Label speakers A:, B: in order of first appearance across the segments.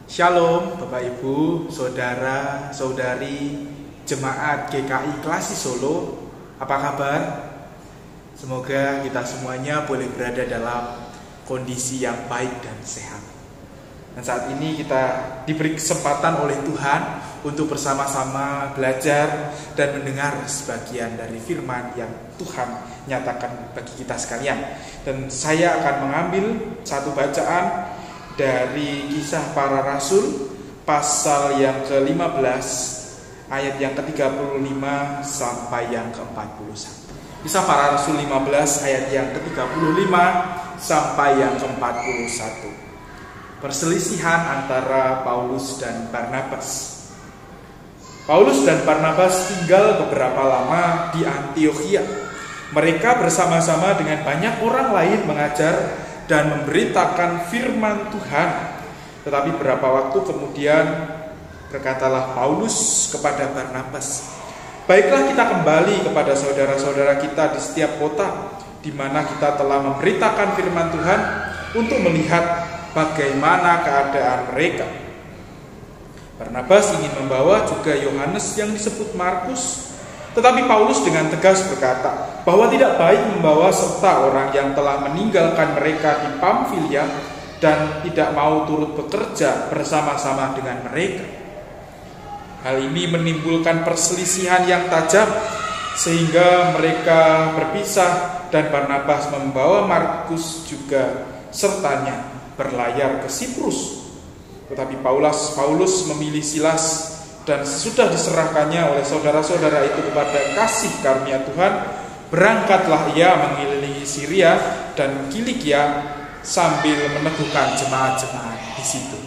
A: Shalom Bapak Ibu, Saudara, Saudari, Jemaat GKI Klasi Solo. Apa kabar? Semoga kita semuanya boleh berada dalam kondisi yang baik dan sehat. Dan saat ini kita diberi kesempatan oleh Tuhan untuk bersama-sama belajar dan mendengar sebagian dari firman yang Tuhan nyatakan bagi kita sekalian. Dan saya akan mengambil satu bacaan dari Kisah Para Rasul pasal yang ke-15 ayat yang ke-35 sampai yang ke-41. Kisah Para Rasul 15 ayat yang ke-35 sampai yang ke-41. Perselisihan antara Paulus dan Barnabas. Paulus dan Barnabas tinggal beberapa lama di Antiokhia. Mereka bersama-sama dengan banyak orang lain mengajar dan memberitakan firman Tuhan. Tetapi beberapa waktu kemudian berkatalah Paulus kepada Barnabas, "Baiklah, kita kembali kepada saudara-saudara kita di setiap kota di mana kita telah memberitakan firman Tuhan untuk melihat bagaimana keadaan mereka." Barnabas ingin membawa juga Yohanes yang disebut Markus, tetapi Paulus dengan tegas berkata bahwa tidak baik membawa serta orang yang telah meninggalkan mereka di Pamfilia dan tidak mau turut bekerja bersama-sama dengan mereka. Hal ini menimbulkan perselisihan yang tajam sehingga mereka berpisah dan Barnabas membawa Markus juga sertanya berlayar ke Siprus. Tetapi Paulus memilih Silas, dan sesudah diserahkannya oleh saudara-saudara itu kepada kasih karunia Tuhan, berangkatlah ia mengelilingi Syria dan Kilikia sambil meneguhkan jemaat-jemaat di situ.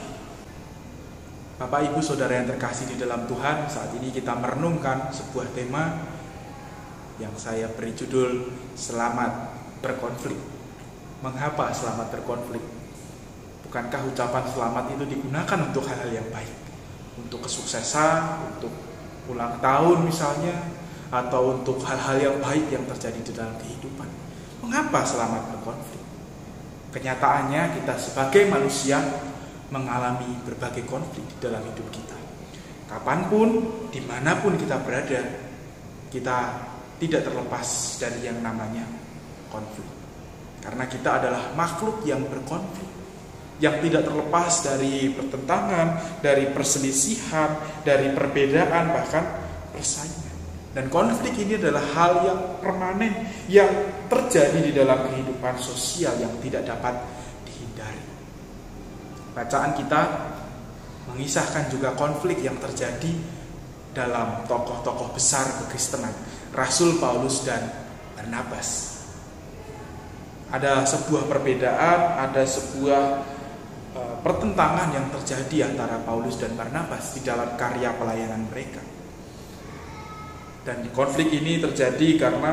A: Bapak Ibu Saudara yang terkasih di dalam Tuhan, saat ini kita merenungkan sebuah tema yang saya beri judul Selamat Berkonflik. Mengapa selamat berkonflik? Bukankah ucapan selamat itu digunakan untuk hal-hal yang baik? Untuk kesuksesan, untuk ulang tahun misalnya, atau untuk hal-hal yang baik yang terjadi di dalam kehidupan. Mengapa selamat berkonflik? Kenyataannya kita sebagai manusia mengalami berbagai konflik di dalam hidup kita. Kapanpun, dimanapun kita berada, kita tidak terlepas dari yang namanya konflik. Karena kita adalah makhluk yang berkonflik, yang tidak terlepas dari pertentangan, dari perselisihan, dari perbedaan, bahkan persaingan. Dan konflik ini adalah hal yang permanen yang terjadi di dalam kehidupan sosial yang tidak dapat dihindari. Bacaan kita mengisahkan juga konflik yang terjadi dalam tokoh-tokoh besar kekristenan, Rasul Paulus dan Barnabas. Ada sebuah perbedaan, ada sebuah pertentangan yang terjadi antara Paulus dan Barnabas di dalam karya pelayanan mereka. Dan konflik ini terjadi karena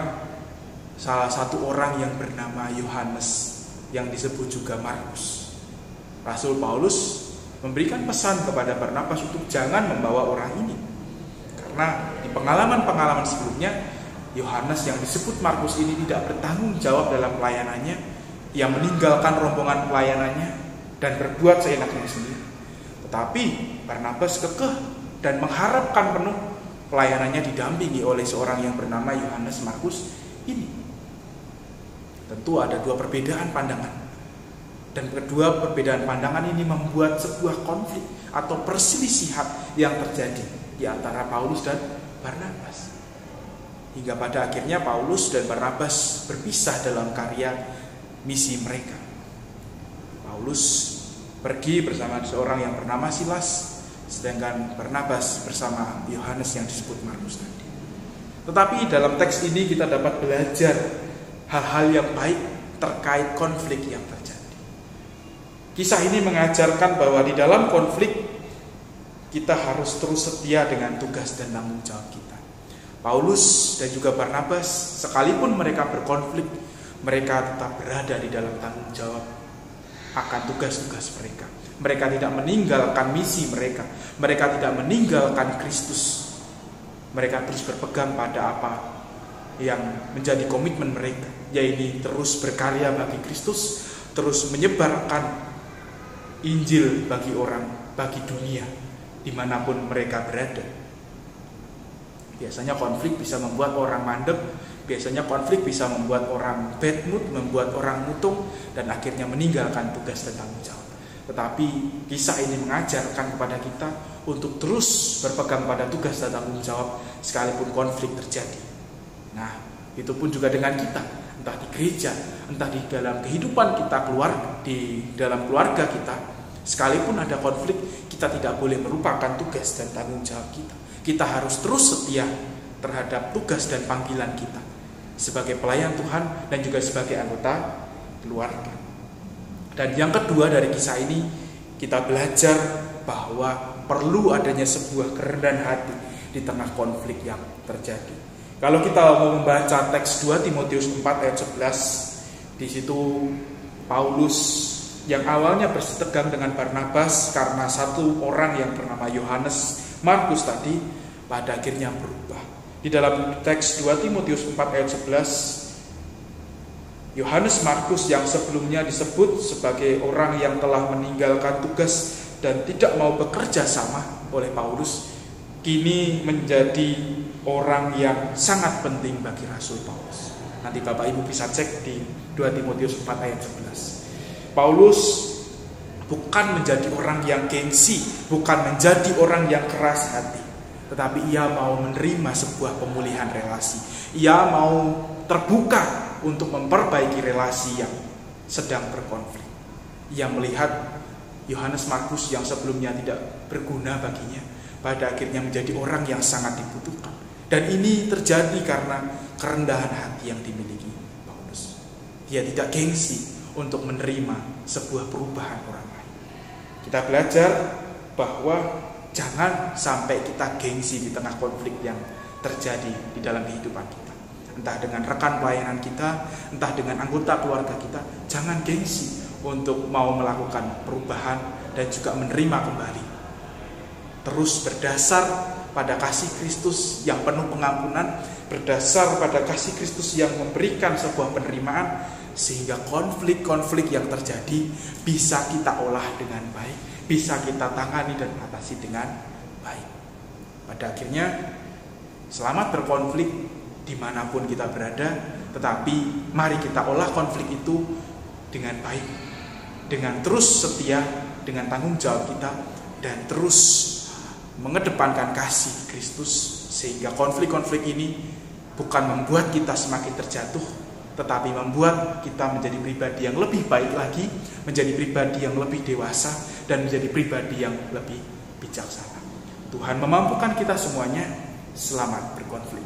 A: salah satu orang yang bernama Yohanes yang disebut juga Markus. Rasul Paulus memberikan pesan kepada Barnabas untuk jangan membawa orang ini. Karena di pengalaman-pengalaman sebelumnya, Yohanes yang disebut Markus ini tidak bertanggung jawab dalam pelayanannya. Ia meninggalkan rombongan pelayanannya dan berbuat seenaknya sendiri. Tetapi Barnabas kekeh dan mengharapkan penuh pelayanannya didampingi oleh seorang yang bernama Yohanes Markus ini. Tentu ada dua perbedaan pandangan. Dan kedua perbedaan pandangan ini membuat sebuah konflik atau perselisihan yang terjadi di antara Paulus dan Barnabas. Hingga pada akhirnya Paulus dan Barnabas berpisah dalam karya misi mereka. Paulus pergi bersama seorang yang bernama Silas, sedangkan Barnabas bersama Yohanes yang disebut Markus tadi. Tetapi dalam teks ini kita dapat belajar hal-hal yang baik terkait konflik yang terjadi. Kisah ini mengajarkan bahwa di dalam konflik kita harus terus setia dengan tugas dan tanggung jawab kita. Paulus dan juga Barnabas, sekalipun mereka berkonflik, mereka tetap berada di dalam tanggung jawab akan tugas-tugas mereka. Mereka tidak meninggalkan misi mereka. Mereka tidak meninggalkan Kristus. Mereka terus berpegang pada apa yang menjadi komitmen mereka, yaitu terus berkarya bagi Kristus, terus menyebarkan Injil bagi orang bagi dunia dimanapun mereka berada. Biasanya konflik bisa membuat orang mandek, biasanya konflik bisa membuat orang bad mood, membuat orang mutung, dan akhirnya meninggalkan tugas dan tanggung jawab. Tetapi kisah ini mengajarkan kepada kita untuk terus berpegang pada tugas dan tanggung jawab sekalipun konflik terjadi. Nah, itu pun juga dengan kita, entah di gereja, entah di dalam kehidupan kita, di dalam keluarga kita, sekalipun ada konflik, kita tidak boleh melupakan tugas dan tanggung jawab kita. Kita harus terus setia terhadap tugas dan panggilan kita sebagai pelayan Tuhan dan juga sebagai anggota keluarga. Dan yang kedua dari kisah ini, kita belajar bahwa perlu adanya sebuah kerendahan hati di tengah konflik yang terjadi. Kalau kita mau membaca teks 2 Timotius 4 ayat 11, di situ Paulus yang awalnya bersitegang dengan Barnabas karena satu orang yang bernama Yohanes Markus tadi, pada akhirnya berubah. Di dalam teks 2 Timotius 4 ayat 11, Yohanes Markus yang sebelumnya disebut sebagai orang yang telah meninggalkan tugas dan tidak mau bekerja sama oleh Paulus, kini menjadi orang yang sangat penting bagi Rasul Paulus. Nanti Bapak Ibu bisa cek di 2 Timotius 4 ayat 11. Paulus bukan menjadi orang yang gengsi, bukan menjadi orang yang keras hati, tetapi ia mau menerima sebuah pemulihan relasi. Ia mau terbuka untuk memperbaiki relasi yang sedang berkonflik. Ia melihat Yohanes Markus yang sebelumnya tidak berguna baginya, pada akhirnya menjadi orang yang sangat dibutuhkan. Dan ini terjadi karena kerendahan hati yang dimiliki Paulus. Dia tidak gengsi untuk menerima sebuah perubahan orang lain. Kita belajar bahwa jangan sampai kita gengsi di tengah konflik yang terjadi di dalam kehidupan kita. Entah dengan rekan pelayanan kita, entah dengan anggota keluarga kita, jangan gengsi untuk mau melakukan perubahan dan juga menerima kembali. Terus berdasar pada kasih Kristus yang penuh pengampunan, berdasar pada kasih Kristus yang memberikan sebuah penerimaan, sehingga konflik-konflik yang terjadi bisa kita olah dengan baik, bisa kita tangani dan atasi dengan baik. Pada akhirnya selamat berkonflik dimanapun kita berada, tetapi mari kita olah konflik itu dengan baik, dengan terus setia, dengan tanggung jawab kita, dan terus mengedepankan kasih Kristus, sehingga konflik-konflik ini bukan membuat kita semakin terjatuh, tetapi membuat kita menjadi pribadi yang lebih baik lagi, menjadi pribadi yang lebih dewasa, dan menjadi pribadi yang lebih bijaksana. Tuhan memampukan kita semuanya. Selamat berkonflik.